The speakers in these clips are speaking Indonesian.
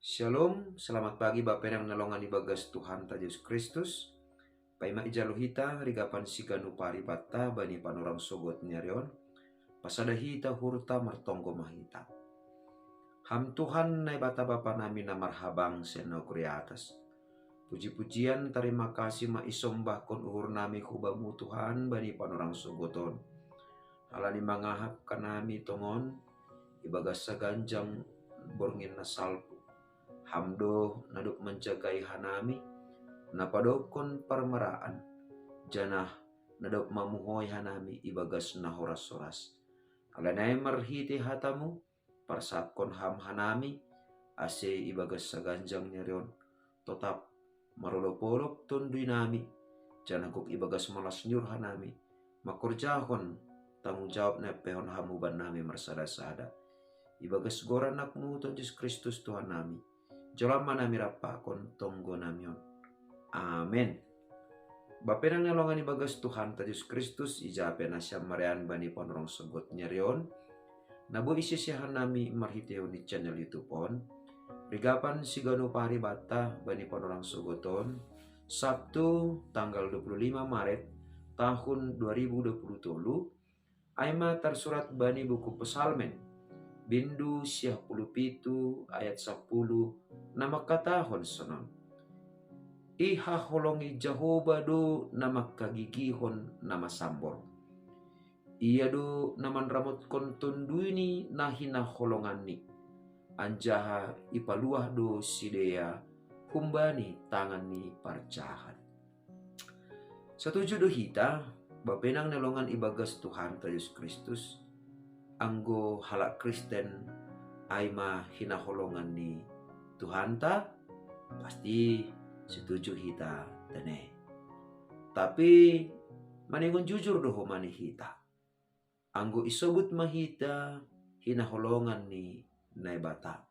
Shalom, selamat pagi Bapak yang nolongan ibagas Tuhan ta Yesus Kristus. Paima ijaluhita rigapan siganu paribata bani panorang sogot nyarion. Pasada hita hurta martonggo mahita. Ham Tuhan nai bata bapa nami na marhabang seno kuri atas. Puji-pujian terima kasih ma isombah kon uhur nami kubamu Tuhan bani panorang sogoton. Halani mangahap kanami tongon ibagas saganjang borngin na salpu. Hamdo naduk menjagai hanami, napadokon parmaraan, janah naduk mamuhoy hanami ibagas nahoras-horas. Alanay marhiti hatamu, parsapkon ham hanami, ase ibagas saganjang nyerion, totap marolopolop tunduy nami, janagok ibagas malas nyur hanami, makurjahon tanggung jawab na pehon hamuban nami marsada-sada. Ibagas goranak mu Yesus Kristus Tuhan nami. Jolama nami rapakon tonggo namion. Amen. Bapenang nalongan ibagas Tuhan Yesus Kristus ijape nasyam marian bani panorong sogot nyerion. Nabu isisihan nami marhiteo ni channel YouTube on. Rigapan sigano paribata bani panorong sogoton. Sabtu tanggal 25 Maret tahun 2020. Aima tersurat bani buku Pesalmen. Bindu siah puluh pitu ayat 10 nama katahon sonon. Iha holongi Jehovah do nama kagigihon nama sambor. Ia do naman ramot kon tunduini nahina holongani. Anjaha ipaluah do sidea humbani tangani parjahan. Setuju do hita bapenang nelongan ibagas Tuhan Yesus Kristus. Anggo halak Kristen aima hinaholongan ni Tuhan ta pasti setuju hita tene. Tapi maningon jujur doho mani hita. Anggo isobut mahita hinaholongan ni naibata.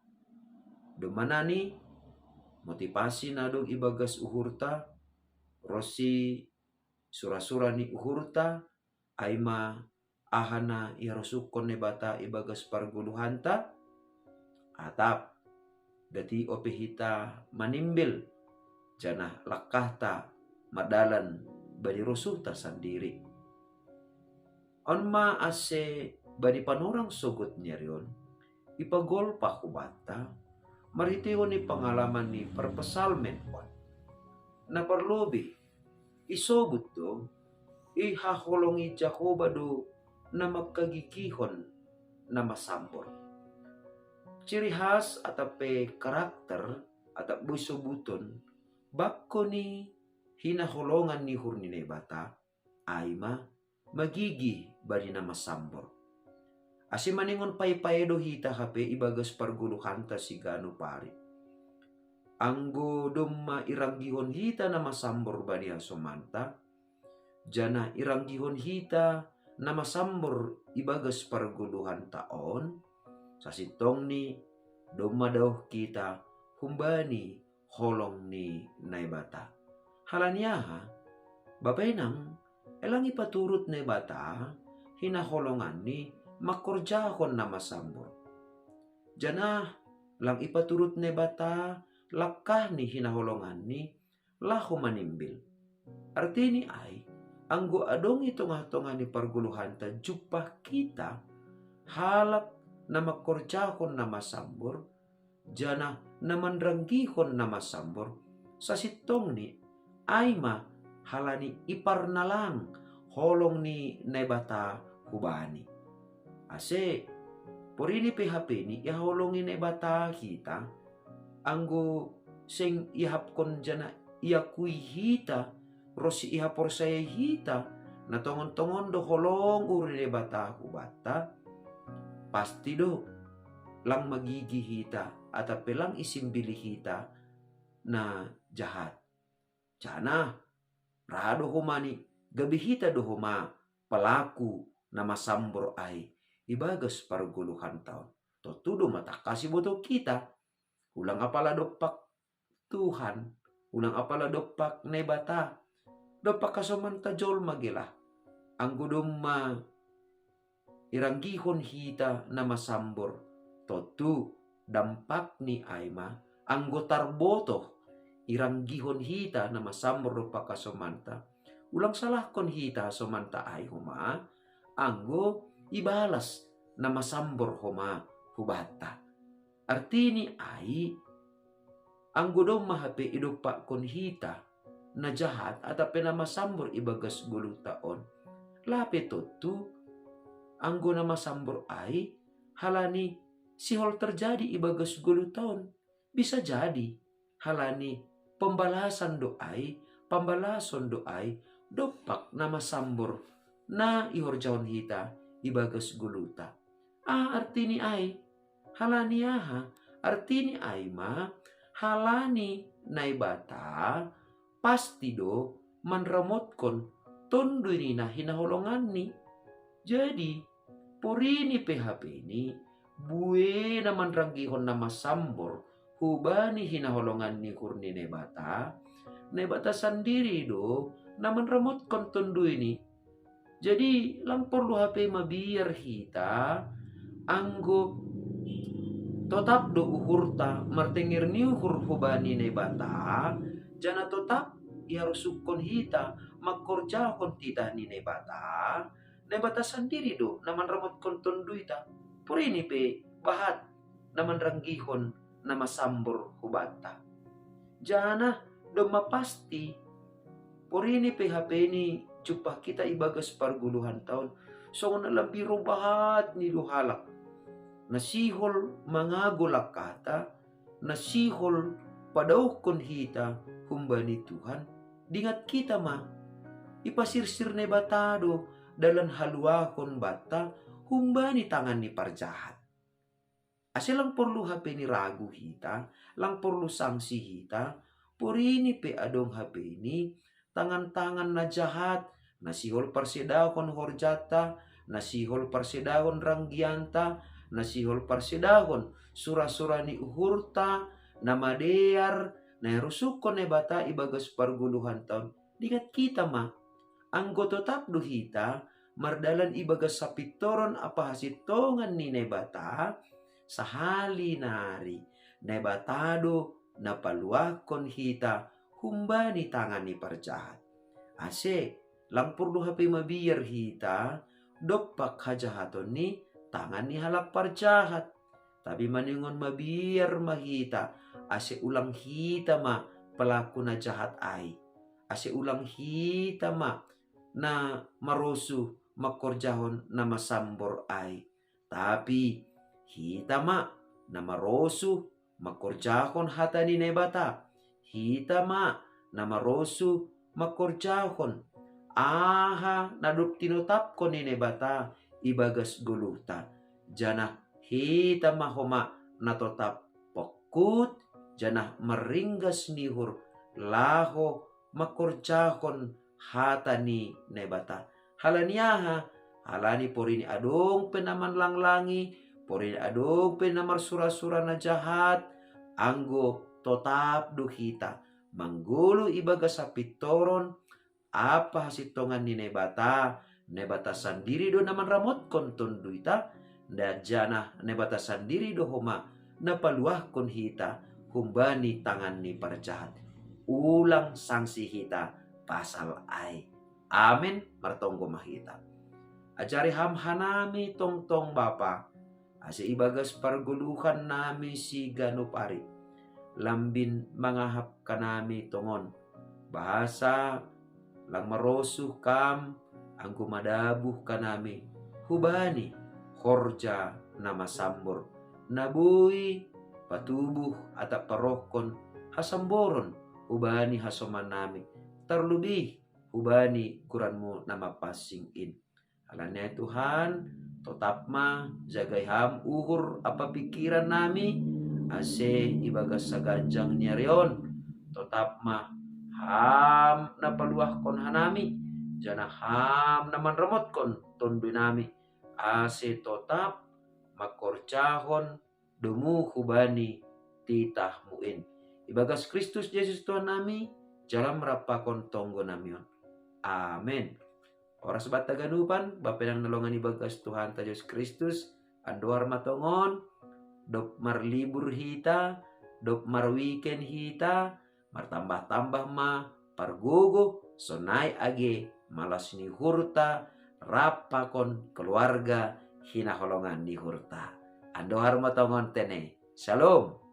Domanani motivasi nadong ibagas uhurta rosi sura-sura ni uhurta aima ahana irosukon ne bata ibagas parguluhanta atap dati opehita manimbil janah lakahta madalan bani rosuta sendiri onma ase bani panorang sogot nyerion ipagol pakubata mariteo ni pengalaman ni perpesalmen on na parlobi isobut do ihaholongi Jehovah do na magkagikihon na masambor. Ciri khas atape karakter atap busubuton bakko ni hinaholongan ni hurnine bata aima magigi bari na masambor. Asi maningon paypaedo hita hape ibagas parguluhanta sigano pari. Anggo dumma iranggihon hita na masambor bani asomanta jana iranggihon hita nama sambor ibagas parguluhan taon sasitong ni domadaw kita humbani holong ni naibata. Halaniaha bapenang elang ipaturut naibata hinaholongan ni makorjahon nama sambor. Janah lang ipaturut naibata lakah ni hinaholongan ni lahu manimbil. Artini ay anggo adong itonga-tonga ni parguluhan ta jupah kita halap na makorjahon na masambor jana na manranggihon na masambor sa sitong ni ayma halani iparnalang holong ni naibata hubani. Ase porini PHP ni iholongi naibata kita anggo sing ihapkon jana iakui hita rosi ihapor saya hita na tongon-tongon do holong uri bata hubata pasti do lang magigi hita atau pelang isimbili hita na jahat. Jana rado humani gabi hita do huma pelaku na masambor ay ibagas parguluhan taon. Totudo matakasi boto kita ulang apala dopak Tuhan ulang apala dopak nebata dopak kasoman tajol magilah anggo dumma iranggihon hita na masambor totu dampak ni aima anggotar boto irang gihon hita na masambor do pakasomanta. Ulang salahkon hita somanta ay huma, anggo ibalas na masambor huma hubata. Artini ay, anggo daw mahape idupa kon hita na jahat at na masambor ibagas 10 taon. Lape tu, anggo na masambor ay, halani sihol terjadi ibagas 10 taon. Bisa jadi, halani pembalasan doai, pambalason doai, dopak na masambor na ihorjaon hita ibagas guluta. Artini ay, halani aha, artini ay ma, halani naibata, pasti do manramotkon tondo ini na hinaholongan ni. Jadi, porini PHP ini, bue na manranggihon na masambor, hubani hinaholongan ni kurni nebata sendiri do naman ramot kontondo ini. Jadi lang perlu HP mabiar hita anggo tetap do uhurta martengir ni uhur hubani nebata jana tetap iharusukon hita magkorjahon tita ni nebata sendiri do naman ramot kontondo ita purini pe bahat naman ranggihon na masambor hubata. Jana doma pasti porini PHP ni cupa kita ibagas parguluhan tahun. So na labiro bahat ni luhalak. Nasihol mangagulak kata, nasihol padaukon hita humbani Tuhan. Dingat kita ma, ipasirsir ne batado dalan haluakon bata humbani tangan ni parjahat. Asa lang perlu HP ni ragu hita, lang perlu sanksi hita, purini pe adong HP ini, tangan-tangan na jahat, nasihol parsedahon horjata, nasihol parsedahon ranggianta, nasihol parsedahon surah-surah ni uhurta, namadear, na rusukon ne bata ibagas parguluhan taon. Dingat kita ma, anggo tetap do hita, mardalan ibagas sapitoron apa hasitongan ni nebata, sahali nari nebatado napaluakon hita humbani tangan ni parjahat. Ase lang perlu HP mabiyar hita dopak hajahaton ni tangan ni halak parjahat. Tapi maningon mabiyar mahita ase ulang hita ma pelaku na jahat ay. Ase ulang hita ma na marosu makorjahon na masambor ay. Tapi hita ma na marosu makorjahon hata ni nebata. Hita ma na marosu makorjahon aha naduk tinutap ko ni nebata ibagas guluta. Jana hita ma homa na totap pokut jana meringgas nihur laho makorjahon hata ni nebata. Halaniaha halani porini adong penaman langlangi porini adong penamar sura-sura na jahat anggo totap duhita manggulu ibaga sapitoron apa hasitongan ni nebata sendiri do naman ramot konton duita da jana nebata sendiri do homa napaluah kon hita humbani tangan ni parjahat ulang sanksi hita pasal ay. Amin martonggo mahita. Ajari hamhanami tong-tong Bapa asa ibagas parguluhan nami si ganupari lambin mangahap kanami tongon bahasa lang marosuh kam angku madabuh kanami hubani horja nama sambor nabui patubuh atap parokon hasamboron hubani hasoman nami terlebih hubani kuranmu nama passing in. Alanya Tuhan tetap ma jagai ham uhur apa pikiran nami ase ibagas saganjang nyarion tetap ma ham napaluah kon hanami jana ham naman remot kon tondo nami ase tetap makorjahon demu hubani titah muin ibagas Kristus Yesus Tuhan nami jalan merapakon tonggo namion. Amin. Oras bata ganupan, Bapa yang nolongan ibagas Tuhan ta Yesus Kristus, andoar matongon, dok marlibur hita, dop marwiken hita, martambah-tambah ma, pargugu, sonai age, malas ni hurta, rapakon keluarga, hina holongan ni hurta. Ando harma tongon tene. Shalom.